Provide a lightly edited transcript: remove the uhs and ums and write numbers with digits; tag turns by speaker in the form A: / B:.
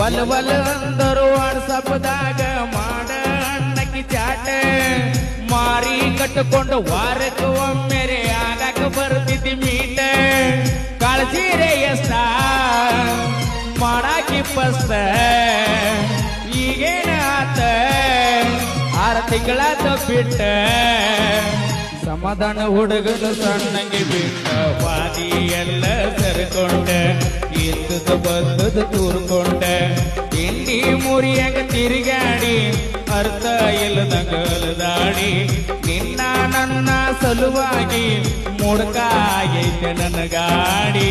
A: ಒಲ್ ಅಂದರು ವಾಟ್ಸಪ್ದಾಗ ಮಾಡ ಅಣ್ಣಕ್ಕಿ ಚಾಟ ಮಾರಿ ಕಟ್ಟಿಕೊಂಡು ವಾರಕ್ಕೆ ಒಮ್ಮೆರೆ ಆಗಕ ಬರ್ತಿದ್ದಿ ಮೀಟ ಕಾಳಜೀರೆ ಎಷ್ಟ ಮಾಡಾಕಿ ಪಸ್ತ ಈಗೇನ ಆತ 6 ತಿಂಗಳಾತ ಬಿಟ್ಟ ಸಮಾಧಾನ ಹುಡುಗನ ಸಣ್ಣಂಗೆ ಬಿಟ್ಟ ವಾದಿ ಎಲ್ಲ ಸರಿಕೊಂಡ ಇದ್ದದ ಬಂದದ ತೂರ್ಕೊಂಡ ಇಂಡಿ ಮುರಿಯಾಗ ತಿರುಗಾಡಿ ಅರ್ಥ ಇಲ್ಲದಂಗಲದಾಡಿ ನಿನ್ನ ನನ್ನ ಸಲುವಾಗಿ ಮುಡ್ಕ ಆಗೈತೆ ನನ್ನ ಗಾಡಿ